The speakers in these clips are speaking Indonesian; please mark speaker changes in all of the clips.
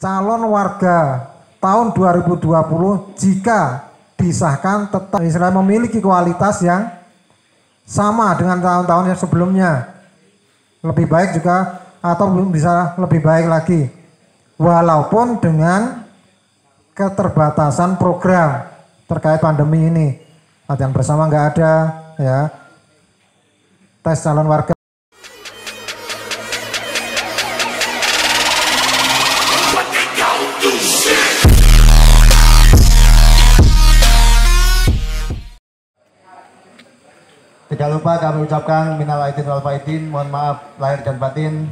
Speaker 1: calon warga tahun 2020 jika disahkan tetap Israel memiliki kualitas yang sama dengan tahun-tahun yang sebelumnya, lebih baik juga atau bisa lebih baik lagi, walaupun dengan keterbatasan program terkait pandemi ini. Latihan bersama nggak ada, ya, tes calon warga.
Speaker 2: Tidak lupa kami ucapkan minal aidin wal faizin, mohon maaf lahir dan batin.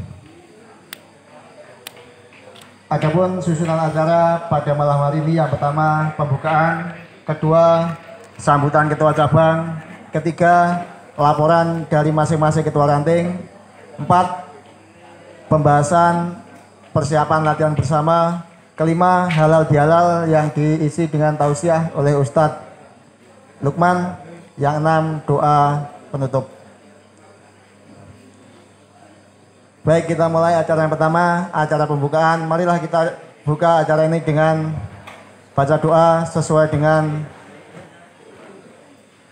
Speaker 2: Adapun susunan acara pada malam hari ini, yang pertama pembukaan, kedua sambutan ketua cabang, ketiga laporan dari masing-masing ketua ranting, empat pembahasan persiapan latihan bersama, kelima halal bihalal yang diisi dengan tausiah oleh Ustadz Lukman, yang enam doa penutup. Baik, kita mulai acara yang pertama, acara pembukaan. Marilah kita buka acara ini dengan baca doa sesuai dengan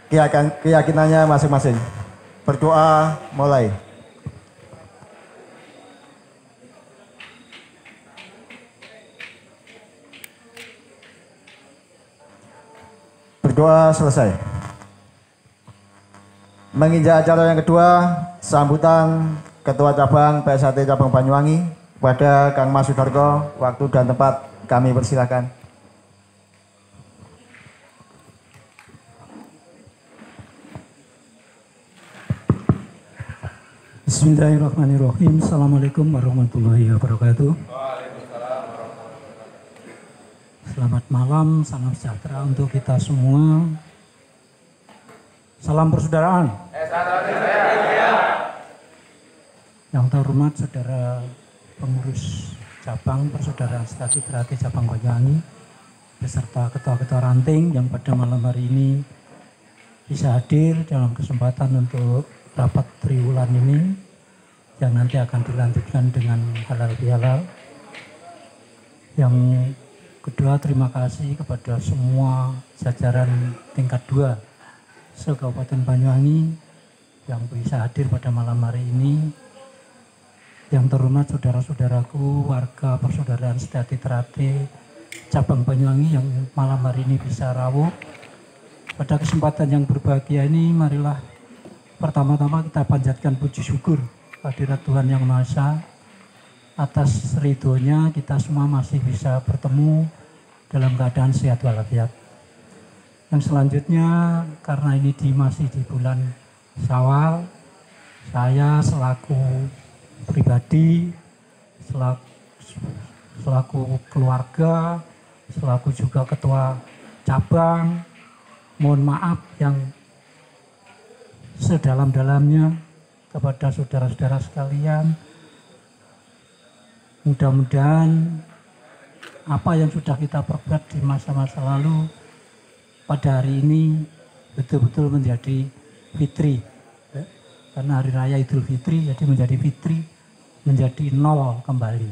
Speaker 2: keyakinannya masing-masing. Berdoa mulai. Berdoa selesai. Menginjak acara yang kedua, sambutan Ketua Cabang PSAT Cabang Banyuwangi kepada Kang Mas Sudarko. Waktu dan tempat kami persilakan.
Speaker 3: Bismillahirrahmanirrahim. Assalamualaikum warahmatullahi wabarakatuh. Selamat malam, salam sejahtera untuk kita semua. Salam persaudaraan. Yang terhormat saudara pengurus cabang Persaudaraan Stati Trate Cabang Banyuwangi beserta ketua-ketua ranting yang pada malam hari ini bisa hadir dalam kesempatan untuk rapat triwulan ini yang nanti akan dilanjutkan dengan halal bihalal. Yang kedua, terima kasih kepada semua jajaran tingkat 2 se-Kabupaten Banyuwangi yang bisa hadir pada malam hari ini. Yang terhormat saudara-saudaraku warga Persaudaraan Stati Trate Cabang Banyuwangi yang malam hari ini bisa rawuh. Pada kesempatan yang berbahagia ini, marilah pertama-tama kita panjatkan puji syukur kehadirat Tuhan Yang Maha Esa. Atas ridhonya kita semua masih bisa bertemu dalam keadaan sehat walafiat. Yang selanjutnya, karena ini masih di bulan Syawal, saya selaku pribadi, selaku keluarga, selaku juga ketua cabang, mohon maaf yang sedalam-dalamnya kepada saudara-saudara sekalian. Mudah-mudahan apa yang sudah kita perbuat di masa-masa lalu pada hari ini betul-betul menjadi fitri. Karena hari raya Idul Fitri, jadi menjadi fitri, menjadi nol kembali.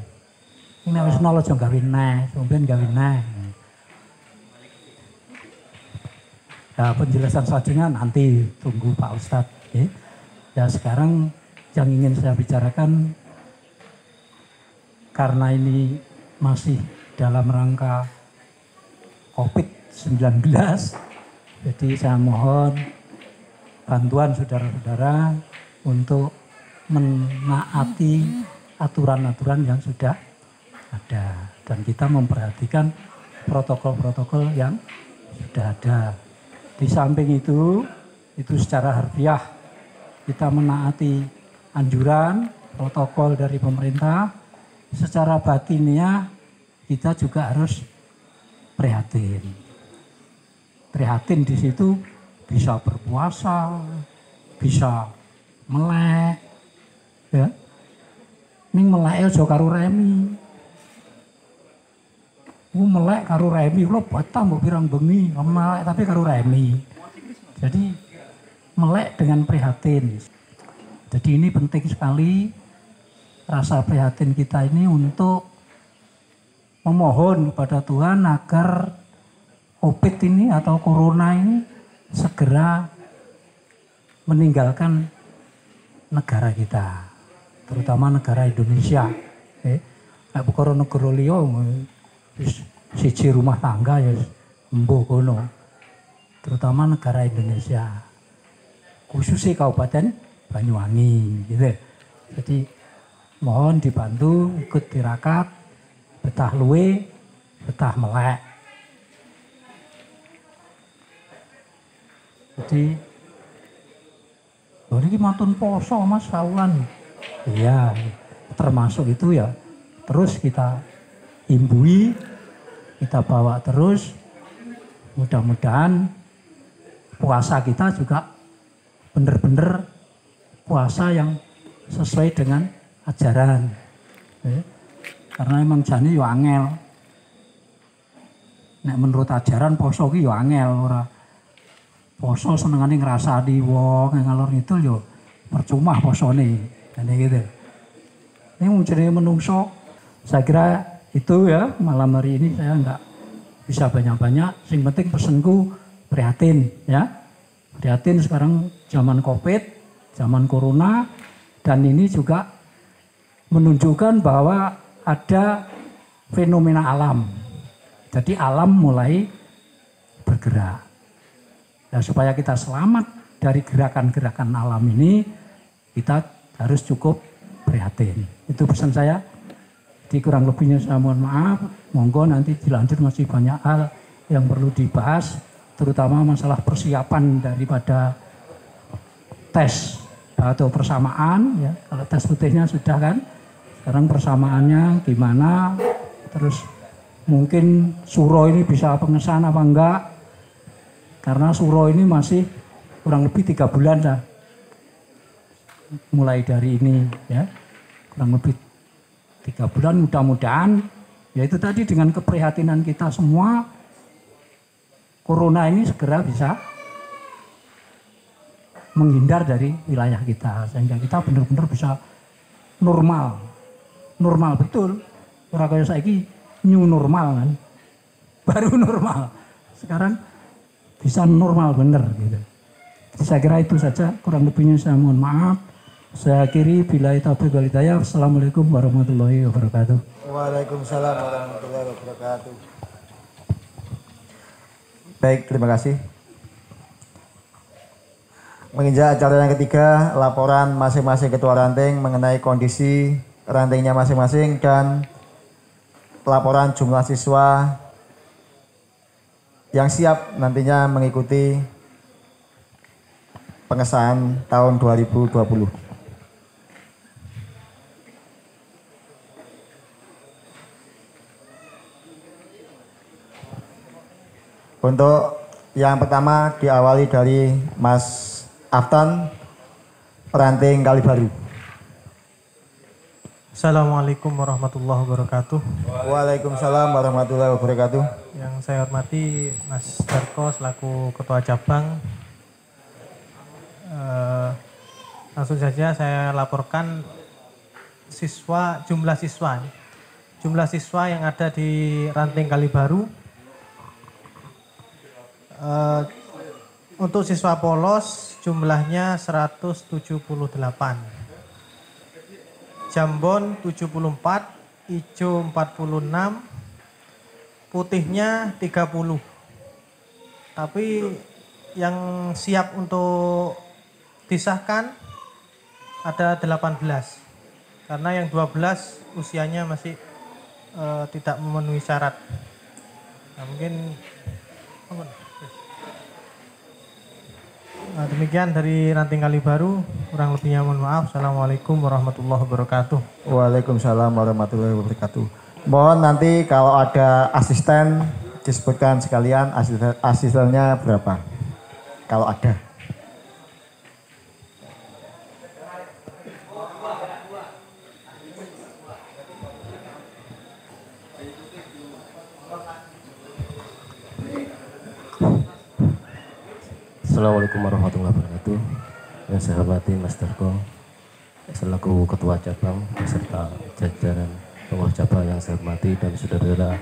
Speaker 3: Ini harus nol aja gawe neh, sampeyan gawe neh. Ya, penjelasan selanjutnya nanti tunggu Pak Ustadz. Ya, sekarang yang ingin saya bicarakan, karena ini masih dalam rangka COVID-19, jadi saya mohon bantuan saudara-saudara untuk menaati aturan-aturan yang sudah ada. Dan kita memperhatikan protokol-protokol yang sudah ada. Di samping itu secara harfiah kita menaati anjuran protokol dari pemerintah. Secara batinnya kita juga harus prihatin. Prihatin di situ bisa berpuasa, bisa melek, ya. Ini melek aja karo remi. Melek karo remi, lo batang mbok pirang bengi, melek tapi karo remi. Jadi melek dengan prihatin. Jadi ini penting sekali rasa prihatin kita ini untuk memohon kepada Tuhan agar COVID ini atau Corona ini segera meninggalkan negara kita, terutama negara Indonesia. Nek perkara negara liya siji rumah tangga ya embuh kono. Terutama negara Indonesia. Khususnya Kabupaten Banyuwangi gitu. Jadi mohon dibantu ikut tirakat betah luwe, betah melek. Jadi ini mantun poso Mas saulan. Iya, termasuk itu ya. Terus kita imbui, kita bawa terus. Mudah-mudahan puasa kita juga benar-benar puasa yang sesuai dengan ajaran. Karena emang jane yo angel. Nek menurut ajaran poso ki yo angel ora. Poso senengane ngrasani wong ngalor ngidul yo percuma posone. Jane gitu. Ini jenenge menungso. Saya kira itu ya malam hari ini saya enggak bisa banyak-banyak. Sing penting pesenku prihatin ya. Prihatin sekarang zaman Covid, zaman Corona, dan ini juga menunjukkan bahwa ada fenomena alam. Jadi alam mulai bergerak. Nah, supaya kita selamat dari gerakan-gerakan alam ini, kita harus cukup prihatin. Itu pesan saya. Jadi kurang lebihnya saya mohon maaf. Monggo nanti dilanjut masih banyak hal yang perlu dibahas, terutama masalah persiapan daripada tes atau persamaan. Ya. Kalau tes putihnya sudah kan, sekarang persamaannya gimana, terus mungkin suro ini bisa pengesahan apa enggak, karena suro ini masih kurang lebih 3 bulan dah mulai dari ini ya, kurang lebih 3 bulan. Mudah-mudahan ya itu tadi dengan keprihatinan kita semua, Corona ini segera bisa menghindar dari wilayah kita, sehingga kita benar-benar bisa normal betul. Ora kaya saiki new normal kan, baru normal. Sekarang bisa normal bener gitu. Jadi saya kira itu saja, kurang lebihnya saya mohon maaf. Saya akhiri billahi taufiq wal hidayah. Assalamualaikum warahmatullahi wabarakatuh.
Speaker 2: Waalaikumsalam warahmatullahi wabarakatuh. Baik, terima kasih. Menginjak acara yang ketiga, laporan masing-masing ketua ranting mengenai kondisi rantingnya masing-masing dan laporan jumlah siswa yang siap nantinya mengikuti pengesahan tahun 2020. Untuk yang pertama diawali dari Mas Aftan, ranting Kalibaru.
Speaker 4: Assalamualaikum warahmatullahi wabarakatuh.
Speaker 2: Waalaikumsalam warahmatullahi wabarakatuh.
Speaker 4: Yang saya hormati Mas Darko selaku Ketua Cabang. Langsung saja saya laporkan jumlah siswa yang ada di ranting Kalibaru. Untuk siswa polos jumlahnya 178. Jambon 74, hijau 46, putihnya 30. Tapi yang siap untuk disahkan ada 18. Karena yang 12 usianya masih tidak memenuhi syarat. Nah, mungkin demikian dari ranting Kalibaru, kurang lebihnya mohon maaf. Assalamualaikum warahmatullahi wabarakatuh.
Speaker 2: Waalaikumsalam warahmatullahi wabarakatuh. Mohon nanti kalau ada asisten disebutkan sekalian asistennya berapa, kalau ada.
Speaker 5: Assalamualaikum warahmatullahi wabarakatuh. Yang saya hormati Mas Darko selaku Ketua Cabang beserta jajaran pengurus cabang yang saya hormati dan saudara-saudara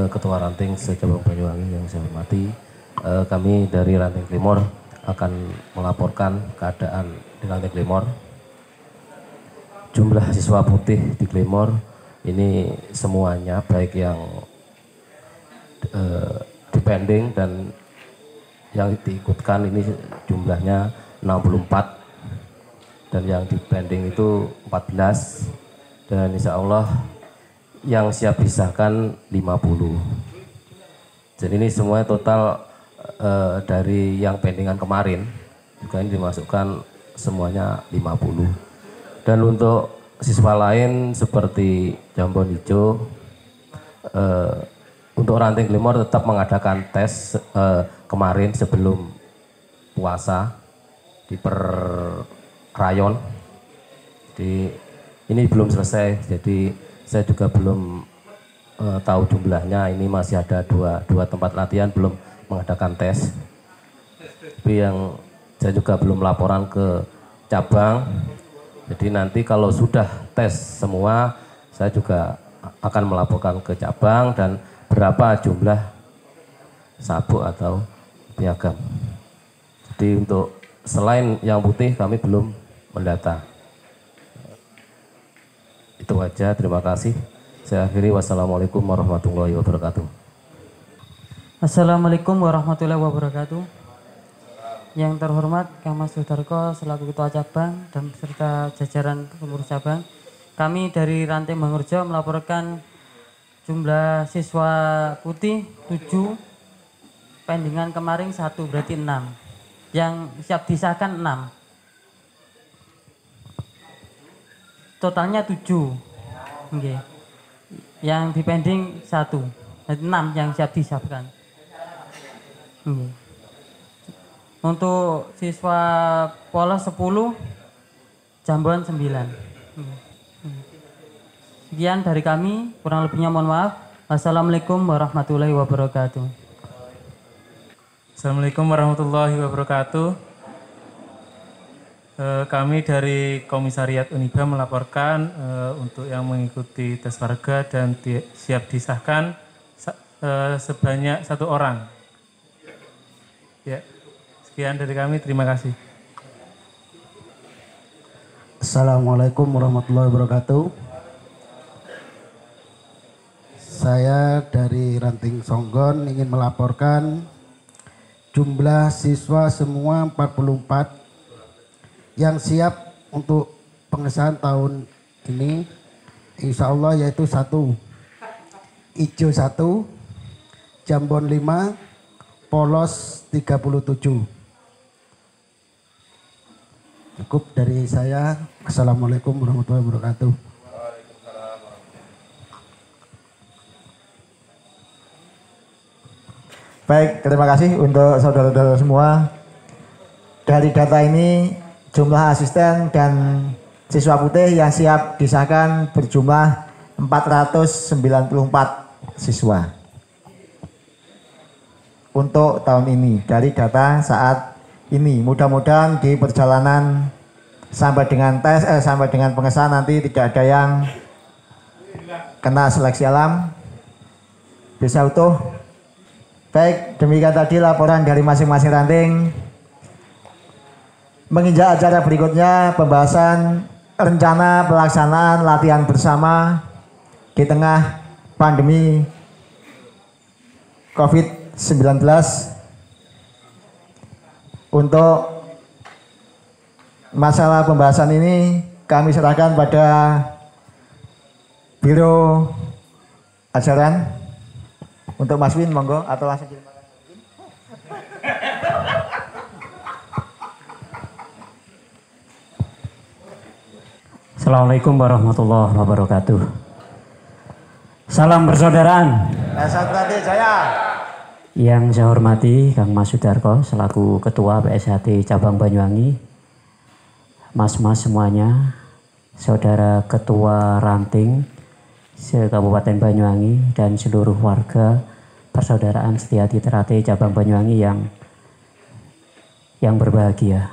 Speaker 5: Ketua Ranting se-Cabang Banyuwangi yang saya hormati. Kami dari Ranting Klimor akan melaporkan keadaan di Ranting Klimor. Jumlah siswa putih di Klimor ini semuanya baik yang dipending dan yang diikutkan ini jumlahnya 64 dan yang dipending itu 14 dan insya Allah yang siap disahkan 50. Jadi ini semuanya total dari yang pendingan kemarin juga ini dimasukkan semuanya 50. Dan untuk siswa lain seperti Jambon Hijau, untuk Ranting Klimor tetap mengadakan tes kemarin sebelum puasa di per rayon. Jadi ini belum selesai, jadi saya juga belum tahu jumlahnya. Ini masih ada dua tempat latihan belum mengadakan tes. Tapi yang saya juga belum laporan ke cabang. Jadi nanti kalau sudah tes semua, saya juga akan melaporkan ke cabang dan berapa jumlah sabuk atau piagam. Jadi untuk selain yang putih kami belum mendata. Itu aja, terima kasih. Saya akhiri, wassalamualaikum warahmatullahi wabarakatuh.
Speaker 6: Assalamualaikum warahmatullahi wabarakatuh. Yang terhormat Kang Mas Sudarko selaku Ketua Cabang dan beserta jajaran pengurus cabang, kami dari Ranting Bangurjo melaporkan jumlah siswa putih 7, pendingan kemarin 1, berarti 6. Yang siap disahkan 6. Totalnya 7. Okay. Yang dipending 1. Jadi 6 yang siap disahkan. Okay. Untuk siswa polos 10, Jambon 9. Sekian dari kami, kurang lebihnya mohon maaf. Wassalamualaikum warahmatullahi wabarakatuh.
Speaker 7: Assalamualaikum warahmatullahi wabarakatuh. Kami dari Komisariat Uniba melaporkan untuk yang mengikuti tes warga dan siap disahkan sebanyak 1 orang. Ya. Sekian dari kami, terima kasih.
Speaker 8: Assalamualaikum warahmatullahi wabarakatuh. Saya dari Ranting Songgon ingin melaporkan jumlah siswa semua 44 yang siap untuk pengesahan tahun ini, insya Allah yaitu 1 Ijo 1, Jambon 5, Polos 37. Cukup dari saya. Assalamualaikum warahmatullahi wabarakatuh.
Speaker 2: Baik, terima kasih untuk saudara-saudara semua. Dari data ini jumlah asisten dan siswa putih yang siap disahkan berjumlah 494 siswa. Untuk tahun ini dari data saat ini, mudah-mudahan di perjalanan sampai dengan sampai dengan pengesahan nanti tidak ada yang kena seleksi alam, bisa utuh. Baik, demikian tadi laporan dari masing-masing ranting. Menginjak acara berikutnya, pembahasan rencana pelaksanaan latihan bersama di tengah pandemi COVID-19. Untuk masalah pembahasan ini kami serahkan pada Biro Ajaran. Untuk Mas Win, monggo, atau langsung dimakan.
Speaker 3: Assalamualaikum warahmatullahi wabarakatuh. Salam persaudaraan.
Speaker 2: Jaya.
Speaker 3: Yang saya hormati Kang Mas Sudarko selaku Ketua PSHT Cabang Banyuwangi, Mas-mas semuanya, Saudara Ketua Ranting se-Kabupaten Banyuwangi dan seluruh warga persaudaraan Setiati Terate Cabang Banyuwangi yang berbahagia.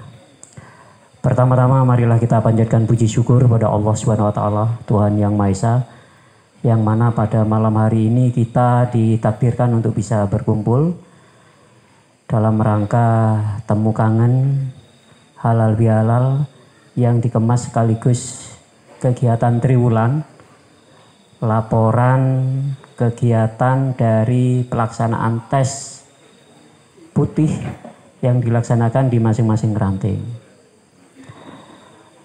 Speaker 3: Pertama-tama marilah kita panjatkan puji syukur pada Allah Subhanahu wa taala, Tuhan yang Maha Esa,
Speaker 9: yang mana pada malam hari ini kita ditakdirkan untuk bisa berkumpul dalam rangka temu kangen halal bihalal yang dikemas sekaligus kegiatan triwulan, laporan kegiatan dari pelaksanaan tes putih yang dilaksanakan di masing-masing ranting.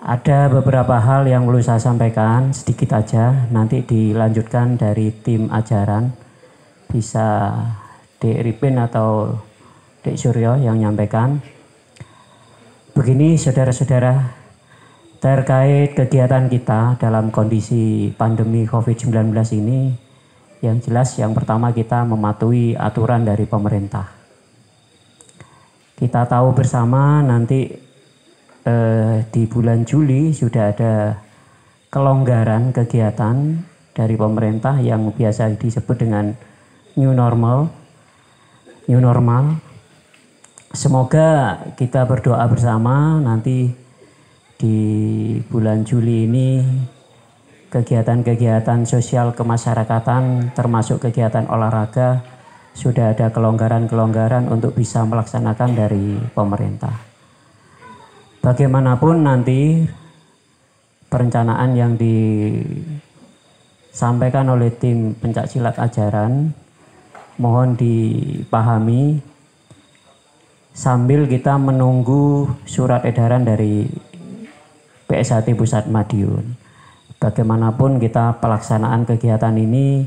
Speaker 9: Ada beberapa hal yang perlu saya sampaikan sedikit aja, nanti dilanjutkan dari tim ajaran, bisa Dek Ripin atau Dek Suryo yang menyampaikan. Begini saudara-saudara, terkait kegiatan kita dalam kondisi pandemi COVID-19 ini, yang jelas yang pertama kita mematuhi aturan dari pemerintah. Kita tahu bersama nanti di bulan Juli sudah ada kelonggaran kegiatan dari pemerintah yang biasa disebut dengan new normal. Semoga kita berdoa bersama nanti di bulan Juli ini kegiatan-kegiatan sosial kemasyarakatan termasuk kegiatan olahraga sudah ada kelonggaran-kelonggaran untuk bisa melaksanakan dari pemerintah. Bagaimanapun nanti perencanaan yang disampaikan oleh tim pencaksilat ajaran mohon dipahami sambil kita menunggu surat edaran dari PSHT Pusat Madiun. Bagaimanapun kita pelaksanaan kegiatan ini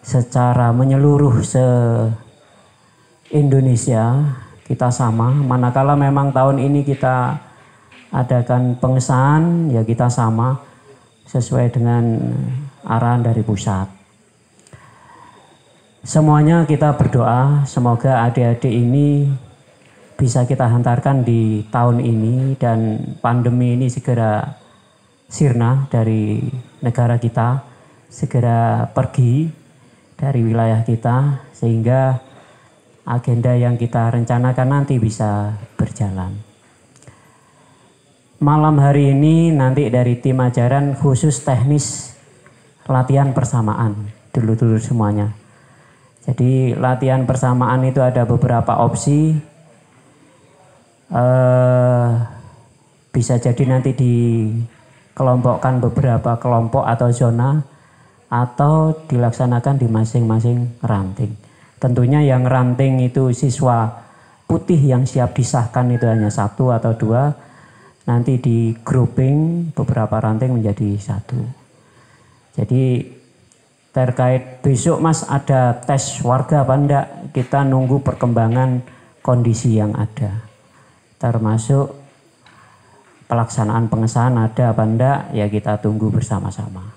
Speaker 9: secara menyeluruh se-Indonesia kita sama, manakala memang tahun ini kita adakan pengesahan, ya kita sama sesuai dengan arahan dari pusat. Semuanya kita berdoa, semoga adik-adik ini bisa kita hantarkan di tahun ini dan pandemi ini segera sirna dari negara kita, segera pergi dari wilayah kita sehingga agenda yang kita rencanakan nanti bisa berjalan. Malam hari ini nanti dari tim ajaran khusus teknis latihan persamaan dulu semuanya. Jadi latihan persamaan itu ada beberapa opsi. Bisa jadi nanti dikelompokkan beberapa kelompok atau zona atau dilaksanakan di masing-masing ranting. Tentunya yang ranting itu siswa putih yang siap disahkan itu hanya 1 atau 2. Nanti di grouping beberapa ranting menjadi 1. Jadi terkait besok Mas ada tes warga apa enggak, kita nunggu perkembangan kondisi yang ada. Termasuk pelaksanaan pengesahan ada apa enggak, ya kita tunggu bersama-sama.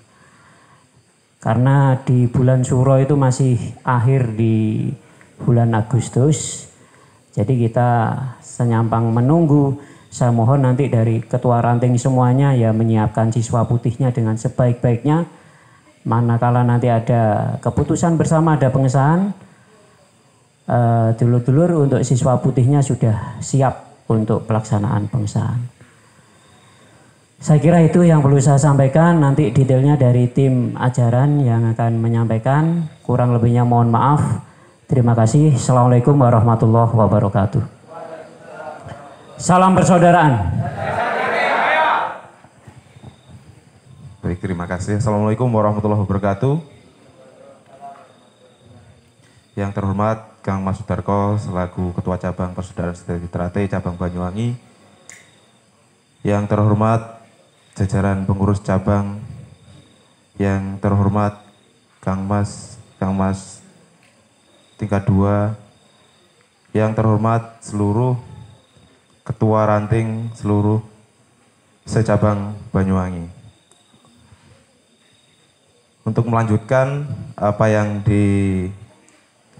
Speaker 9: Karena di bulan Suro itu masih akhir di bulan Agustus. Jadi kita senyampang menunggu. Saya mohon nanti dari ketua ranting semuanya ya menyiapkan siswa putihnya dengan sebaik-baiknya. Manakala nanti ada keputusan bersama, ada pengesahan, dulur-dulur untuk siswa putihnya sudah siap untuk pelaksanaan pengesahan. Saya kira itu yang perlu saya sampaikan, nanti detailnya dari tim ajaran yang akan menyampaikan. Kurang lebihnya mohon maaf. Terima kasih. Assalamualaikum warahmatullahi wabarakatuh. Salam persaudaraan.
Speaker 10: Baik, terima kasih. Assalamualaikum warahmatullahi wabarakatuh. Yang terhormat Kang Mas Sudarko selaku Ketua Cabang Persaudaraan Sejati Trate Cabang Banyuwangi. Yang terhormat jajaran pengurus cabang, yang terhormat Kang Mas tingkat 2, yang terhormat seluruh ketua ranting seluruh secabang Banyuwangi. Untuk melanjutkan apa yang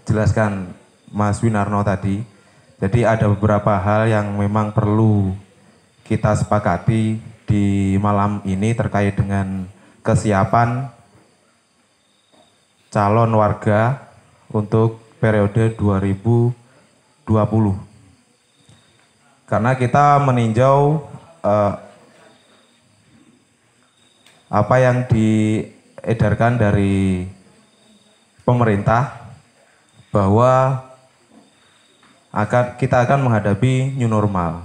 Speaker 10: dijelaskan Mas Winarno tadi, jadi ada beberapa hal yang memang perlu kita sepakati di malam ini terkait dengan kesiapan calon warga untuk periode 2020. Karena kita meninjau apa yang edarkan dari pemerintah bahwa kita akan menghadapi new normal.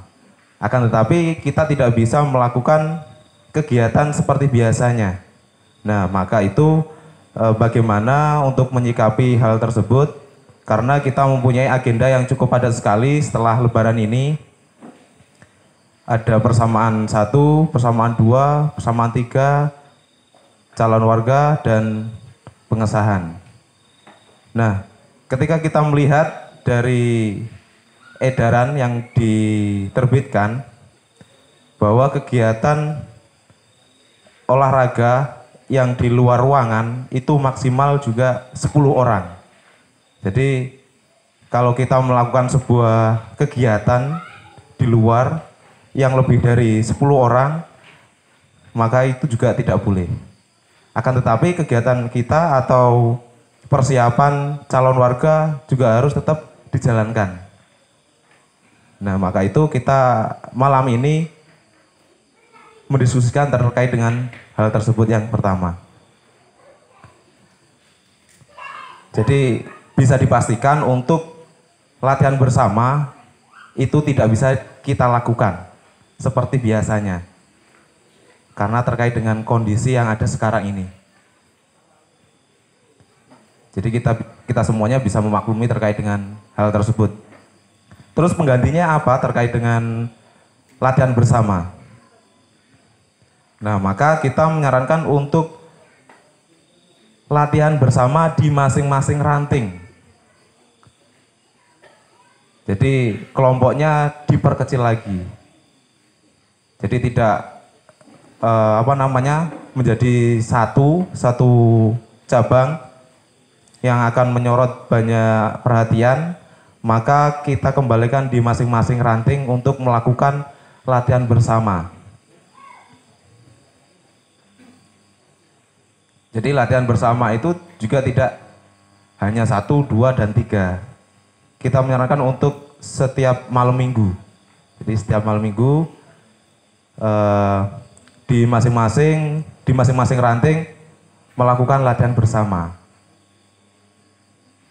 Speaker 10: Akan tetapi kita tidak bisa melakukan kegiatan seperti biasanya. Nah, maka itu bagaimana untuk menyikapi hal tersebut? Karena kita mempunyai agenda yang cukup padat sekali setelah Lebaran ini. Ada persamaan 1, persamaan 2, persamaan 3, calon warga, dan pengesahan. Nah, ketika kita melihat dari edaran yang diterbitkan bahwa kegiatan olahraga yang di luar ruangan itu maksimal juga 10 orang. Jadi kalau kita melakukan sebuah kegiatan di luar yang lebih dari 10 orang, maka itu juga tidak boleh. Akan tetapi kegiatan kita atau persiapan calon warga juga harus tetap dijalankan. Nah, maka itu kita malam ini mendiskusikan terkait dengan hal tersebut yang pertama. Jadi bisa dipastikan untuk latihan bersama itu tidak bisa kita lakukan seperti biasanya. Karena terkait dengan kondisi yang ada sekarang ini. Jadi kita semuanya bisa memaklumi terkait dengan hal tersebut. Terus penggantinya apa terkait dengan latihan bersama? Nah, maka kita menyarankan untuk latihan bersama di masing-masing ranting. Jadi kelompoknya diperkecil lagi. Jadi tidak menjadi satu cabang yang akan menyorot banyak perhatian. Maka kita kembalikan di masing-masing ranting untuk melakukan latihan bersama. Jadi latihan bersama itu juga tidak hanya 1, 2, dan 3. Kita menyarankan untuk setiap malam minggu. Jadi setiap malam minggu di masing-masing ranting melakukan latihan bersama.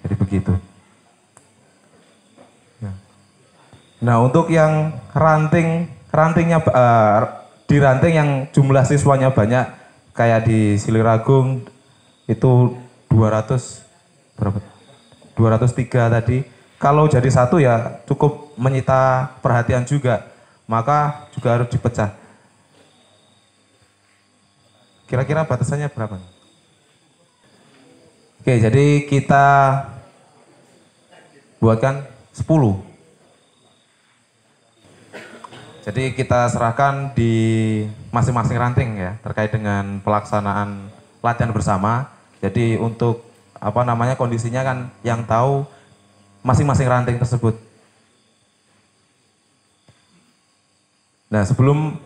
Speaker 10: Jadi begitu. Nah, untuk yang di ranting yang jumlah siswanya banyak kayak di Siliragung itu 203 tadi. Kalau jadi satu ya cukup menyita perhatian juga, maka juga harus dipecah. Kira-kira batasannya berapa? Oke, jadi kita buatkan 10. Jadi kita serahkan di masing-masing ranting ya terkait dengan pelaksanaan latihan bersama. Jadi untuk kondisinya kan yang tahu masing-masing ranting tersebut. Nah, sebelum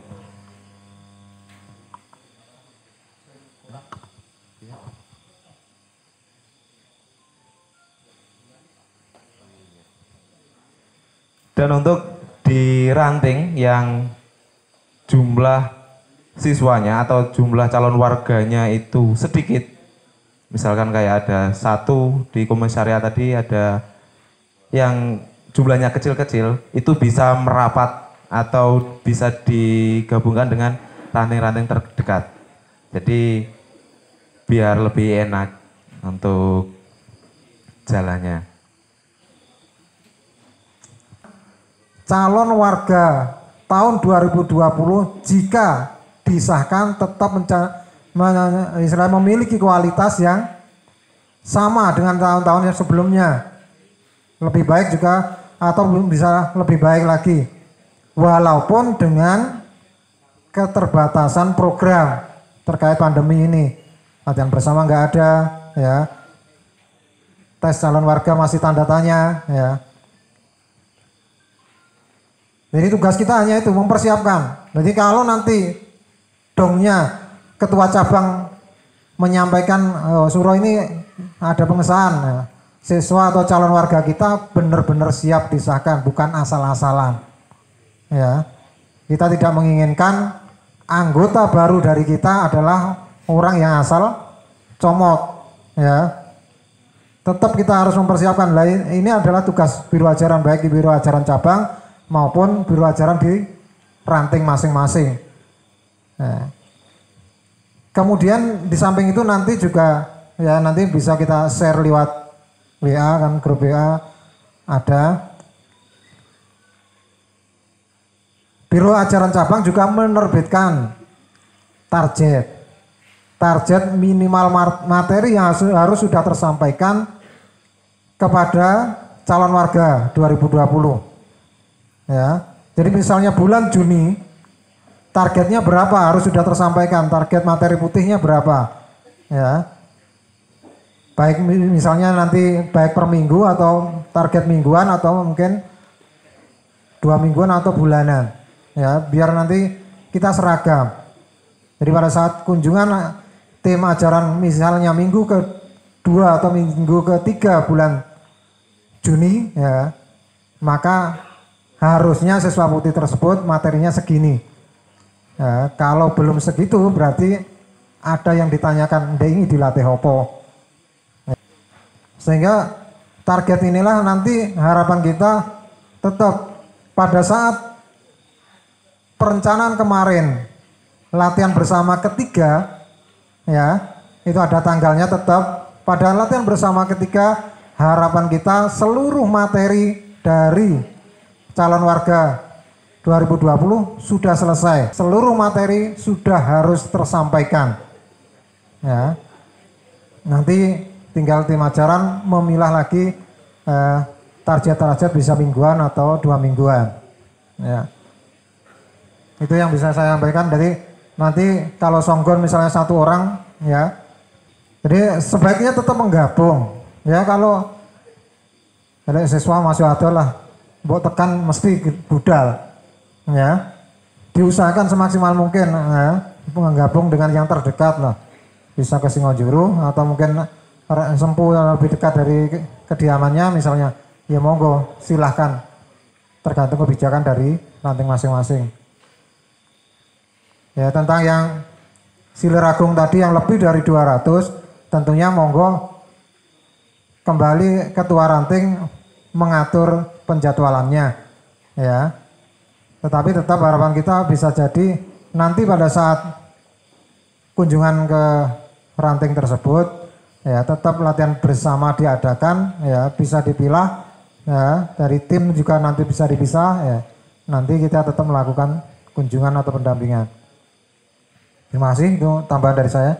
Speaker 10: dan untuk di ranting yang jumlah siswanya atau jumlah calon warganya itu sedikit, misalkan kayak ada 1 di komisariat tadi, ada yang jumlahnya kecil-kecil, itu bisa merapat atau bisa digabungkan dengan ranting-ranting terdekat. Jadi biar lebih enak untuk jalannya.
Speaker 1: Calon warga tahun 2020 jika disahkan tetap memiliki kualitas yang sama dengan tahun-tahun yang sebelumnya. Lebih baik juga atau bisa lebih baik lagi. Walaupun dengan keterbatasan program terkait pandemi ini. Latihan bersama nggak ada ya. Tes calon warga masih tanda tanya ya. Jadi tugas kita hanya itu mempersiapkan. Jadi kalau nanti dongnya ketua cabang menyampaikan suruh ini ada pengesahan, ya, siswa atau calon warga kita benar-benar siap disahkan, bukan asal-asalan. Ya, kita tidak menginginkan anggota baru dari kita adalah orang yang asal comot ya. Tetap kita harus mempersiapkan. Ini adalah tugas biro ajaran baik di biro ajaran cabang maupun biro ajaran di ranting masing-masing. Nah, kemudian di samping itu nanti juga ya nanti bisa kita share lewat WA kan, grup WA ada. Biro ajaran cabang juga menerbitkan target minimal materi yang harus sudah tersampaikan kepada calon warga 2020 ya. Jadi misalnya bulan Juni targetnya berapa harus sudah tersampaikan, target materi putihnya berapa ya. Baik misalnya nanti baik per minggu atau target mingguan atau mungkin 2 mingguan atau bulanan ya, biar nanti kita seragam. Jadi pada saat kunjungan tim ajaran misalnya minggu ke-2 atau minggu ke-3 bulan Juni ya, maka harusnya siswa putih tersebut materinya segini ya. Kalau belum segitu berarti ada yang ditanyakan, ini dilatih opo ya. Sehingga target inilah nanti harapan kita tetap pada saat perencanaan kemarin latihan bersama ketiga ya, itu ada tanggalnya. Tetap pada latihan bersama ketiga harapan kita seluruh materi dari calon warga 2020 sudah selesai, seluruh materi sudah harus tersampaikan ya. Nanti tinggal tim ajaran memilah lagi target-target bisa mingguan atau 2 mingguan ya. Itu yang bisa saya sampaikan. Jadi nanti kalau songgon misalnya 1 orang ya, jadi sebaiknya tetap menggabung ya. Kalau ada siswa masih ada lah, buat tekan mesti budal ya, diusahakan semaksimal mungkin ya, menggabung dengan yang terdekat lah, bisa ke Singojuru atau mungkin Sempu yang lebih dekat dari kediamannya misalnya, ya monggo silahkan, tergantung kebijakan dari ranting masing-masing. Ya, tentang yang Siliragung tadi yang lebih dari 200, tentunya monggo kembali ketua ranting mengatur penjadwalannya ya. Tetapi tetap harapan kita bisa jadi nanti pada saat kunjungan ke ranting tersebut ya, tetap latihan bersama diadakan ya, bisa dipilah ya, dari tim juga nanti bisa dipisah ya. Nanti kita tetap melakukan kunjungan atau pendampingan. Terima kasih, itu tambahan dari saya.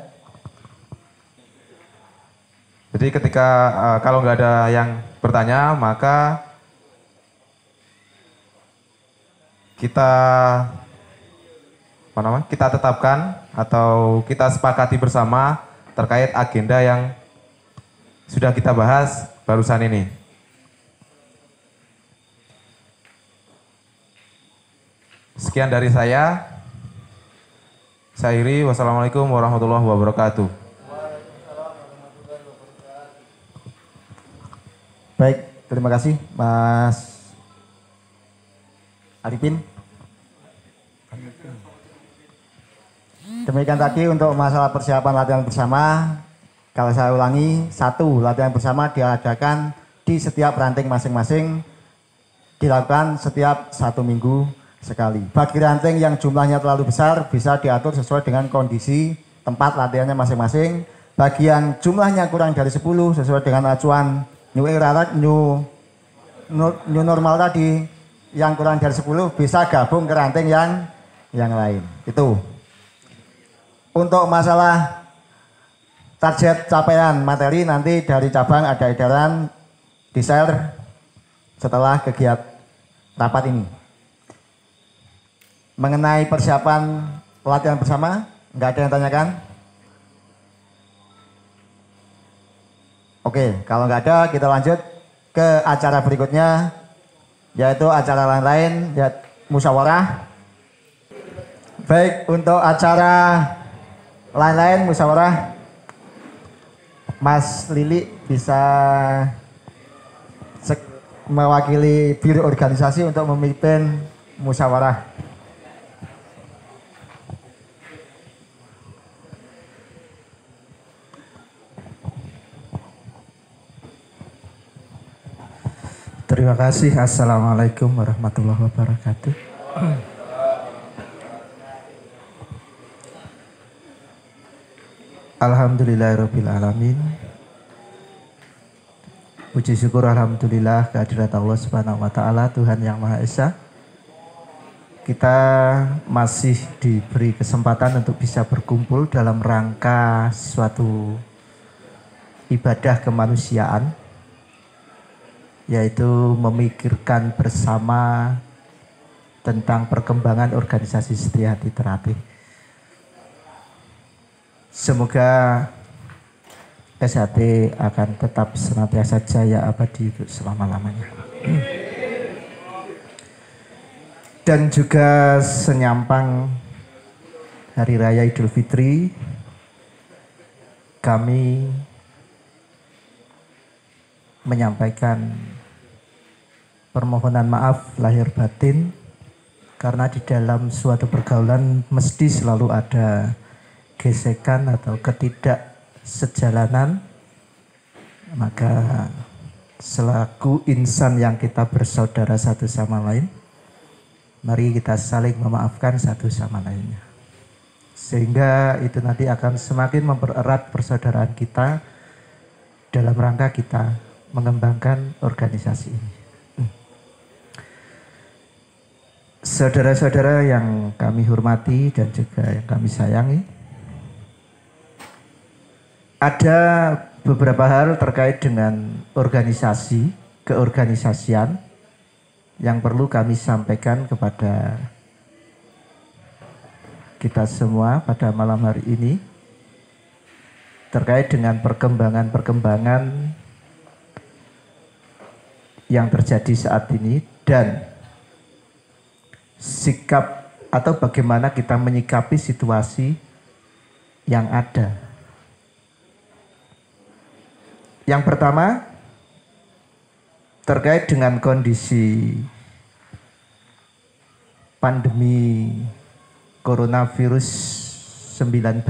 Speaker 10: Jadi ketika kalau nggak ada yang bertanya, maka kita kita tetapkan atau kita sepakati bersama terkait agenda yang sudah kita bahas barusan ini. Sekian dari saya. Saya akhiri, wassalamualaikum warahmatullahi wabarakatuh.
Speaker 2: Baik, terima kasih Mas Arifin. Demikian tadi untuk masalah persiapan latihan bersama. Kalau saya ulangi, 1, latihan bersama diadakan di setiap ranting masing-masing, dilakukan setiap 1 minggu sekali. Bagi ranting yang jumlahnya terlalu besar bisa diatur sesuai dengan kondisi tempat latihannya masing-masing. Bagi yang jumlahnya kurang dari 10 sesuai dengan acuan new normal tadi, yang kurang dari 10 bisa gabung ke ranting yang lain. Itu. Untuk masalah target capaian materi nanti dari cabang ada edaran di-share setelah kegiatan rapat ini. Mengenai persiapan pelatihan bersama, nggak ada yang tanyakan? Oke, kalau nggak ada kita lanjut ke acara berikutnya, yaitu acara lain-lain, ya musyawarah. Baik, untuk acara lain-lain musyawarah, Mas Lili bisa mewakili biro organisasi untuk memimpin musyawarah.
Speaker 11: Terima kasih. Assalamualaikum warahmatullahi wabarakatuh. Alhamdulillahirabbil alamin. Puji syukur alhamdulillah kehadirat Allah Subhanahu wa taala, Tuhan yang Maha Esa. Kita masih diberi kesempatan untuk bisa berkumpul dalam rangka suatu ibadah kemanusiaan, yaitu memikirkan bersama tentang perkembangan organisasi Setia Hati Terapih. Semoga SHT akan tetap senantiasa jaya abadi untuk selama-lamanya. Dan juga senyampang Hari Raya Idul Fitri, kami menyampaikan permohonan maaf lahir batin karena di dalam suatu pergaulan mesti selalu ada gesekan atau ketidaksejalanan. Maka selaku insan yang kita bersaudara satu sama lain, mari kita saling memaafkan satu sama lainnya. Sehingga itu nanti akan semakin mempererat persaudaraan kita dalam rangka kita mengembangkan organisasi ini. Saudara-saudara yang kami hormati dan juga yang kami sayangi, ada beberapa hal terkait dengan organisasi, keorganisasian yang perlu kami sampaikan kepada kita semua pada malam hari ini terkait dengan perkembangan yang terjadi saat ini dan sikap atau bagaimana kita menyikapi situasi yang ada. Yang pertama terkait dengan kondisi pandemi coronavirus 19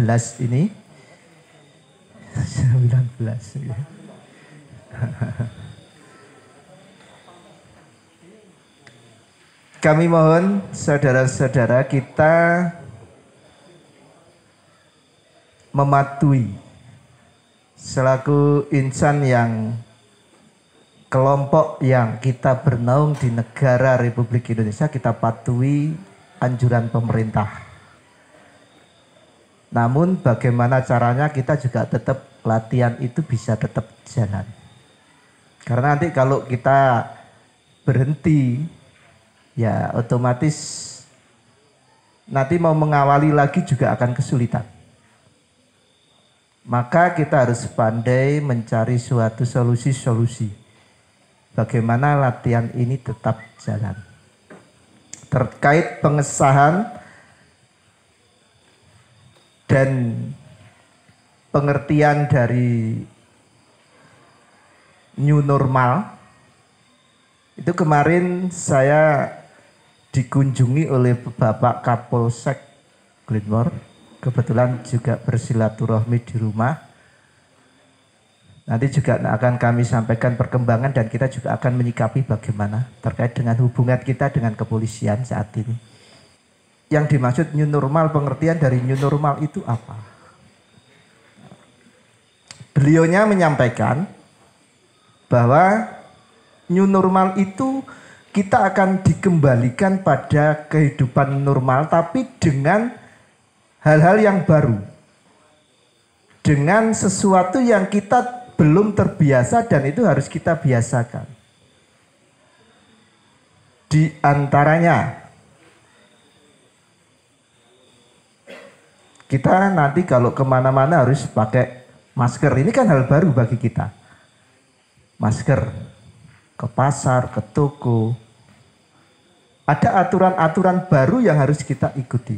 Speaker 11: ini. 19 ya. Kami mohon saudara-saudara kita mematuhi selaku insan yang kelompok yang kita bernaung di negara Republik Indonesia, kita patuhi anjuran pemerintah. Namun bagaimana caranya kita juga tetap latihan itu bisa tetap jalan. Karena nanti kalau kita berhenti, ya otomatis nanti mau mengawali lagi juga akan kesulitan. Maka kita harus pandai mencari suatu solusi-solusi. Bagaimana latihan ini tetap jalan. Terkait pengesahan dan pengertian dari new normal, itu kemarin saya dikunjungi oleh Bapak Kapolsek Glenmore. Kebetulan juga bersilaturahmi di rumah. Nanti juga akan kami sampaikan perkembangan dan kita juga akan menyikapi bagaimana terkait dengan hubungan kita dengan kepolisian saat ini. Yang dimaksud new normal, pengertian dari new normal itu apa? Beliaunya menyampaikan bahwa new normal itu kita akan dikembalikan pada kehidupan normal tapi dengan hal-hal yang baru, dengan sesuatu yang kita belum terbiasa dan itu harus kita biasakan. Di antaranya, kita nanti kalau kemana-mana harus pakai masker. Ini kan hal baru bagi kita. Masker ke pasar, ke toko. Ada aturan-aturan baru yang harus kita ikuti.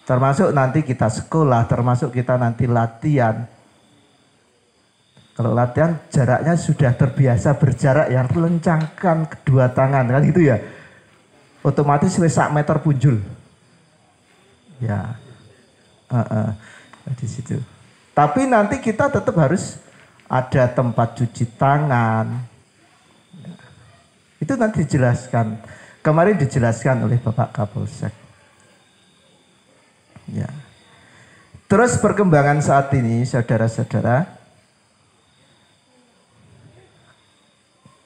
Speaker 11: Termasuk nanti kita sekolah, termasuk kita nanti latihan. Kalau latihan jaraknya sudah terbiasa berjarak yang lencangkan kedua tangan kan gitu ya. Otomatis wis sak meter punjul. Ya. Di situ. Tapi nanti kita tetap harus ada tempat cuci tangan. Itu nanti dijelaskan. Kemarin dijelaskan oleh Bapak Kapolsek. Ya. Terus perkembangan saat ini, saudara-saudara,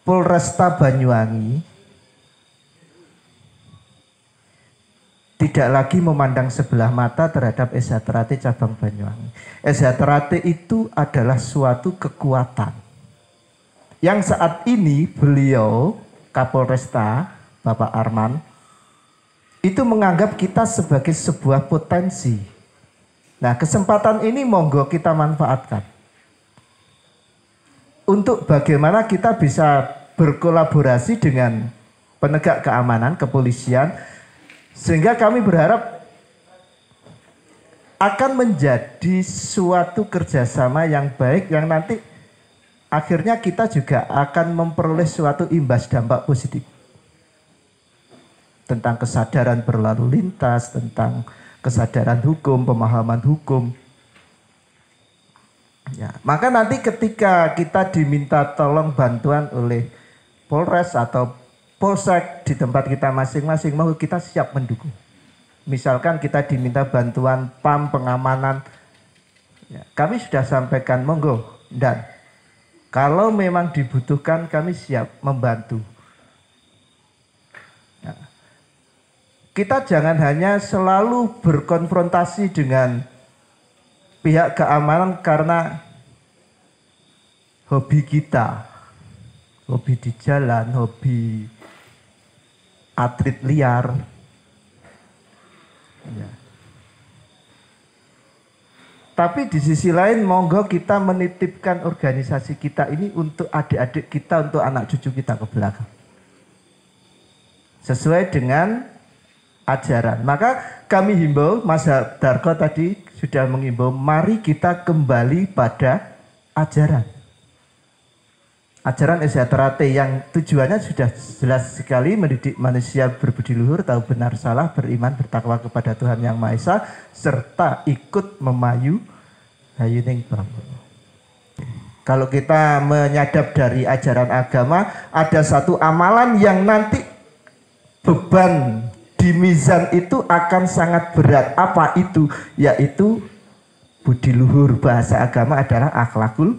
Speaker 11: Polresta Banyuwangi tidak lagi memandang sebelah mata terhadap SHTRAT cabang Banyuwangi. SHTRAT itu adalah suatu kekuatan yang saat ini beliau Kapolresta Bapak Arman itu menganggap kita sebagai sebuah potensi. Nah, kesempatan ini monggo kita manfaatkan untuk bagaimana kita bisa berkolaborasi dengan penegak keamanan, kepolisian, sehingga kami berharap akan menjadi suatu kerjasama yang baik yang nanti akhirnya kita juga akan memperoleh suatu imbas dampak positif tentang kesadaran berlalu lintas, tentang kesadaran hukum, pemahaman hukum. Ya, maka nanti ketika kita diminta tolong bantuan oleh Polres atau Polsek di tempat kita masing-masing, mau kita siap mendukung. Misalkan kita diminta bantuan PAM pengamanan, ya, kami sudah sampaikan monggo, dan kalau memang dibutuhkan kami siap membantu. Ya. Kita jangan hanya selalu berkonfrontasi dengan pihak keamanan karena hobi kita, hobi di jalan, hobi atlet liar. Ya. Tapi di sisi lain monggo kita menitipkan organisasi kita ini untuk adik-adik kita, untuk anak cucu kita ke belakang. Sesuai dengan ajaran. Maka kami himbau, Mas Darko tadi sudah mengimbau, mari kita kembali pada ajaran. Ajaran SHTRAT yang tujuannya sudah jelas sekali, mendidik manusia berbudi luhur, tahu benar salah, beriman, bertakwa kepada Tuhan Yang Maha Esa, serta ikut memayu hayuning bangun. Kalau kita menyadap dari ajaran agama, ada satu amalan yang nanti beban di mizan itu akan sangat berat. Apa itu? Yaitu budi luhur. Bahasa agama adalah akhlakul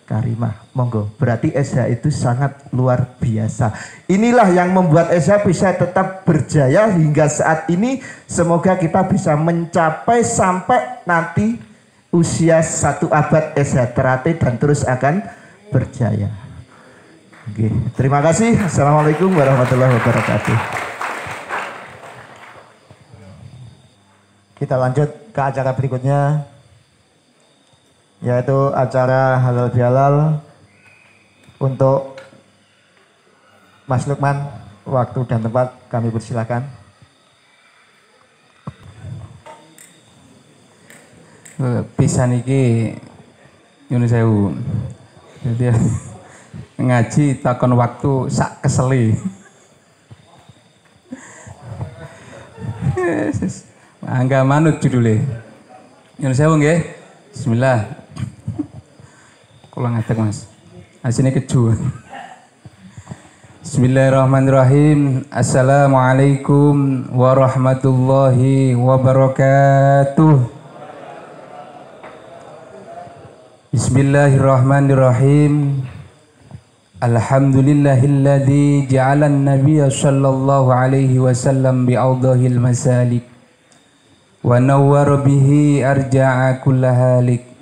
Speaker 11: karimah. Monggo, berarti SH itu sangat luar biasa. Inilah yang membuat SH bisa tetap berjaya hingga saat ini. Semoga kita bisa mencapai sampai nanti usia 1 abad SHTRAT dan terus akan berjaya. Oke, terima kasih. Assalamualaikum warahmatullahi wabarakatuh.
Speaker 2: Kita lanjut ke acara berikutnya, yaitu acara halal bihalal. Untuk Mas Lukman, waktu dan tempat kami persilakan.
Speaker 12: Pisan iki nyuwun sewu. Jadi ngaji takon waktu sak keseli. Angga manut judulnya. Nyuwun sewu nggih. Bismillah. Kula ngadeg Mas. Asine keju. Bismillahirrahmanirrahim. Assalamualaikum warahmatullahi wabarakatuh. Bismillahirrahmanirrahim. Alhamdulillahilladzi ja'alan nabiyya sallallahu alaihi wasallam bi'awdahil masalik wa nawwara bihi arja'a kulla halik.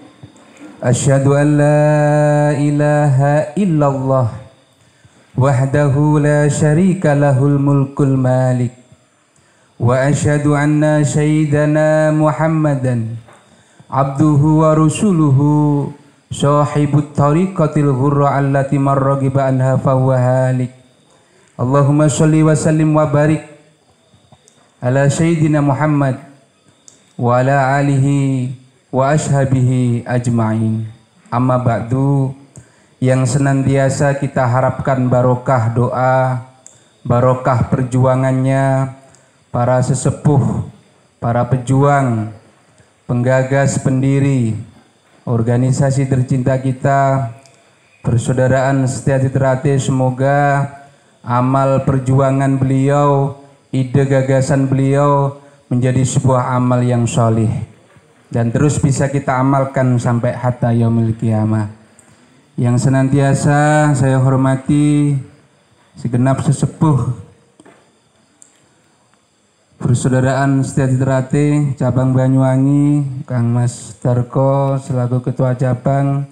Speaker 12: Asyhadu an la ilaha illallah wahdahu la syarika lahul mulkul malik wa asyhadu anna sayyidana Muhammadan abduhu wa rasuluhu sahibut tariqatil ghurra allati marragiba anha fahuwa halik. Allahumma sholli wa sallim wa barik ala sayyidina Muhammad wa ala alihi wa ashabihi ajma'in. Amma ba'du, yang senantiasa kita harapkan barokah doa, barokah perjuangannya para sesepuh, para pejuang, penggagas, pendiri organisasi tercinta kita, Persaudaraan SHTRAT, semoga amal perjuangan beliau, ide gagasan beliau menjadi sebuah amal yang solih dan terus bisa kita amalkan sampai hatta yaumil qiyamah. Yang senantiasa saya hormati segenap sesepuh persaudaraan Setiadi Trate cabang Banyuwangi, Kang Mas Darko selaku ketua cabang,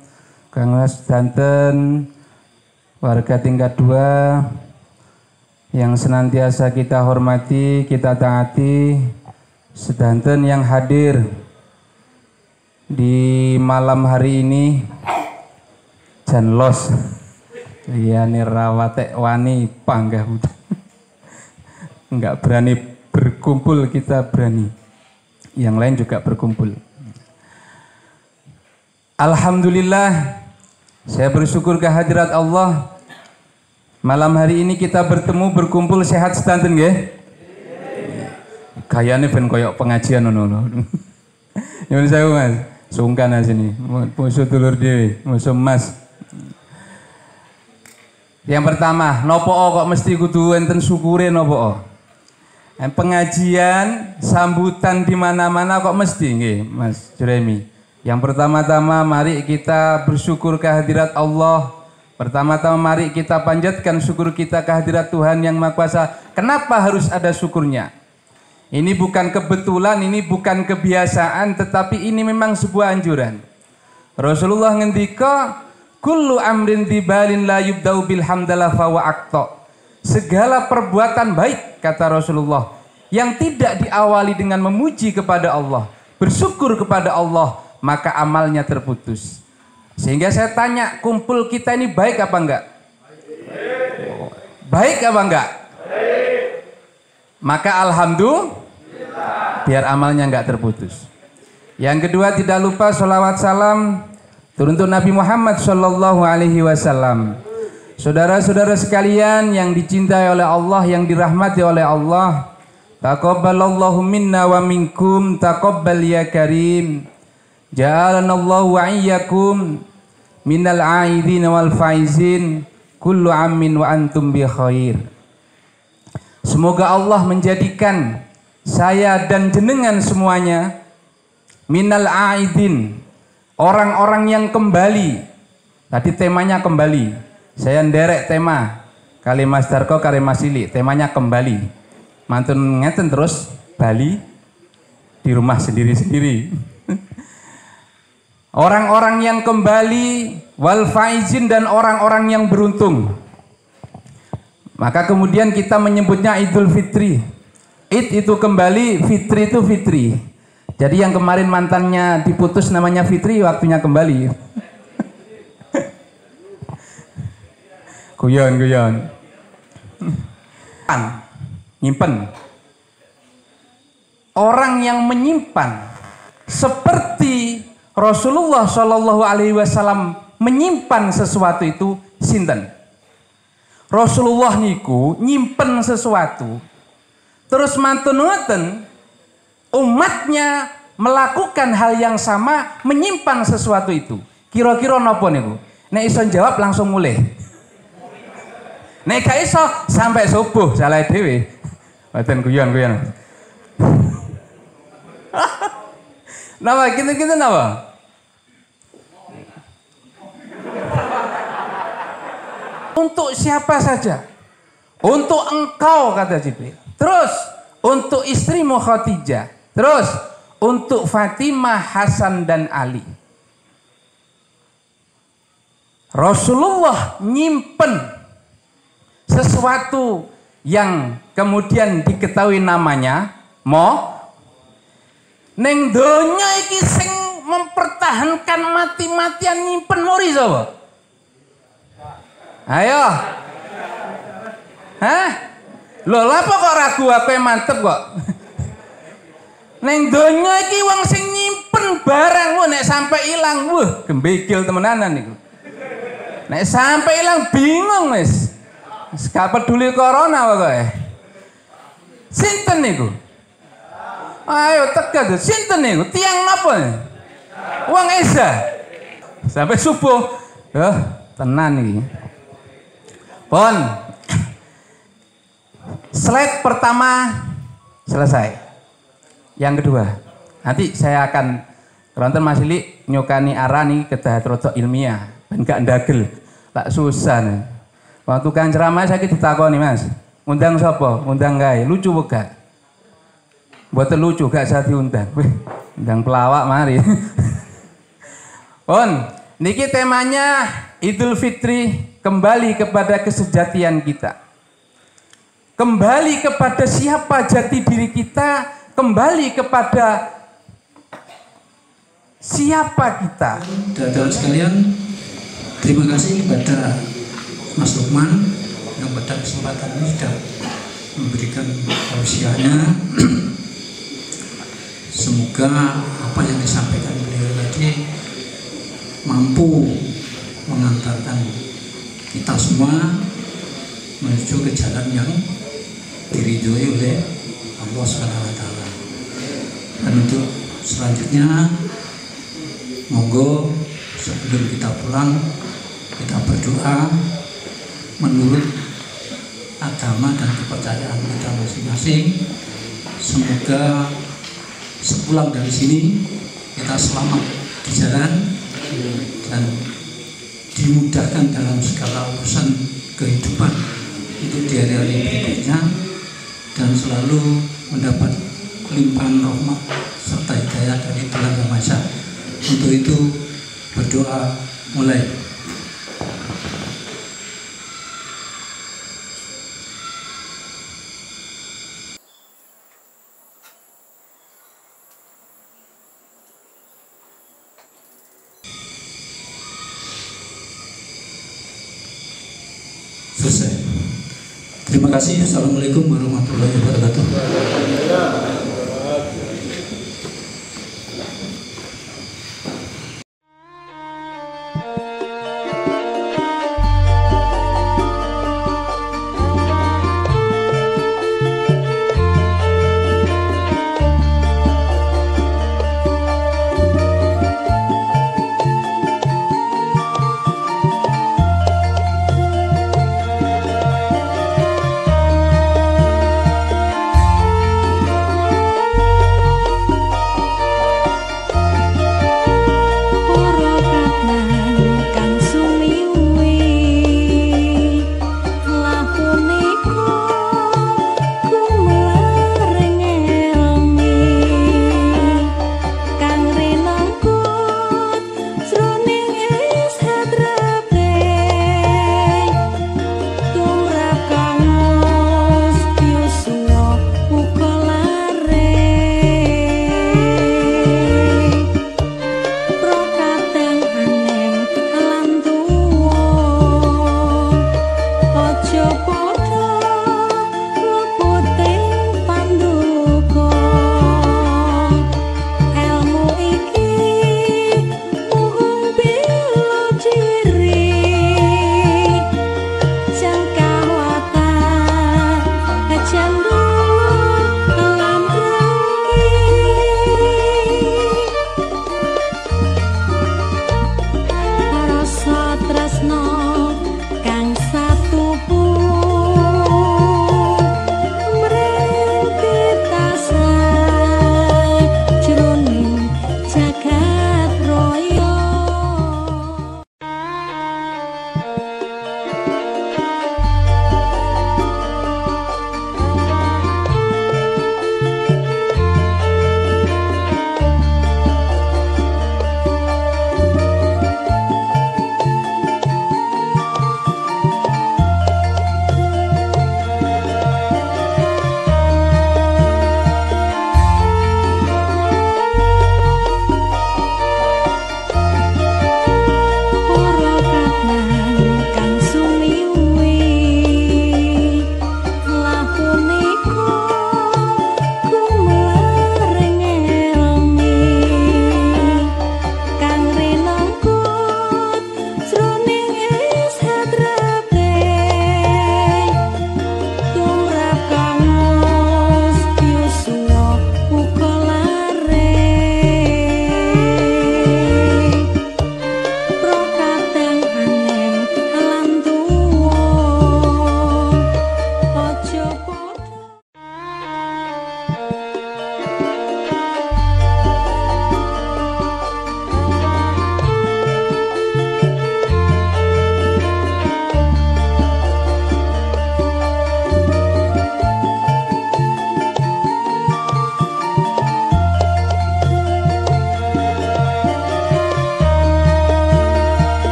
Speaker 12: Kang Mas Danten, warga tingkat 2 yang senantiasa kita hormati, kita taati, sedanten yang hadir di malam hari ini, jan los, liyane rawate wani panggah enggak berani berkumpul, kita berani, yang lain juga berkumpul. Alhamdulillah, saya bersyukur kehadirat Allah. Malam hari ini kita bertemu berkumpul sehat sedanten nggih. Kayane ben koyok pengajian ngono. Nyuwun sewu Mas, sungkan asini. Musuh dulur dhewe, musuh Mas. Yang pertama, nopo kok mesti kudu enten syukure nopo? Pengajian, sambutan di mana-mana kok mesti nggih, Mas Jeremy. Yang pertama-tama mari kita bersyukur kehadirat Allah. Pertama-tama mari kita panjatkan syukur kita kehadirat Tuhan yang Maha Kuasa. Kenapa harus ada syukurnya? Ini bukan kebetulan, ini bukan kebiasaan, tetapi ini memang sebuah anjuran. Rasulullah ngendika, kullu amrin tibalin la yubda'u bil hamdalah fawa akto. Segala perbuatan baik, kata Rasulullah, yang tidak diawali dengan memuji kepada Allah, bersyukur kepada Allah, maka amalnya terputus. Sehingga saya tanya, kumpul kita ini baik apa enggak? Baik apa enggak? Maka alhamdulillah, biar amalnya enggak terputus. Yang kedua, tidak lupa sholawat salam turun untuk Nabi Muhammad Shallallahu Alaihi Wasallam. Saudara-saudara sekalian yang dicintai oleh Allah, yang dirahmati oleh Allah, taqabbalallahu minna wa minkum, taqabbal ya karim. Ja'alanallahu wa iyyakum minal aidin wal faizin, kullu amin wa antum bi khair. Semoga Allah menjadikan saya dan jenengan semuanya minal aidin, orang-orang yang kembali. Tadi temanya kembali. Saya nderek tema kali Mas Darko kali Mas Ili, temanya kembali. Mantun ngeten terus Bali di rumah sendiri-sendiri. Orang-orang yang kembali, wal faizin, dan orang-orang yang beruntung. Maka kemudian kita menyebutnya Idul Fitri. Id itu kembali, Fitri itu fitri. Jadi yang kemarin mantannya diputus namanya Fitri, waktunya kembali. Guyon. Nyimpen. Orang yang menyimpan seperti Rasulullah Shallallahu Alaihi Wasallam menyimpan sesuatu itu sinten? Rasulullah niku nyimpen sesuatu, terus mantun ngoten umatnya melakukan hal yang sama, menyimpan sesuatu itu. Kira-kira napa niku? Nek iso jawab langsung mulai. Nek gak iso sampai subuh salah dhewe. Mboten guyon. Napa kita napa? Untuk siapa saja? Untuk engkau, kata Jibril. Terus untuk istrimu Khadijah. Terus untuk Fatimah, Hasan dan Ali. Rasulullah nyimpen sesuatu yang kemudian diketahui namanya neng donya iki sing mempertahankan mati-matian nyimpen mori sapa? Ayo. Hah? Lho lapo kok ragu aku mantep kok. Neng donya iki wong sing nyimpen barang nek sampai ilang, gembegil temenanan niku. Nek sampai ilang bingung wis. Gak peduli corona pokoke. Sinten niku? Ayo tegas, sinten niku? Tiang napa? Wong Esa. Sampai subuh. Tenan iki. Pon. Slide pertama selesai. Yang kedua, nanti saya akan keronten Mas Ili nyukani arah nih kedah rodok ilmiah, ben gak ndagel. Tak susah nih. Waktu kan ceramah saya ditakoni Mas, undang sapa? Undang gawe, lucu gak? Buat lucu gak saya diundang. Wih, undang pelawak mari. Pun, niki temanya Idul Fitri, kembali kepada kesejatian kita. Kembali kepada siapa jati diri kita, kembali kepada siapa kita.
Speaker 3: Saudara sekalian, terima kasih kepada Mas Lukman yang pada kesempatan ini sudah memberikan tausiahnya. Semoga apa yang disampaikan beliau tadi mampu mengantarkan kita semua menuju ke jalan yang diridhoi oleh Allah SWT. Dan untuk selanjutnya, monggo sebelum kita pulang kita berdoa menurut agama dan kepercayaan kita masing-masing. Semoga sepulang dari sini kita selamat di jalan dan dimudahkan dalam segala urusan kehidupan untuk di hari-hari berikutnya, dan selalu mendapat limpahan rahmat serta hidayah dari Tuhan Yang Maha Esa. Untuk itu berdoa mulai. Selesai. Terima kasih. Assalamualaikum warahmatullahi wabarakatuh.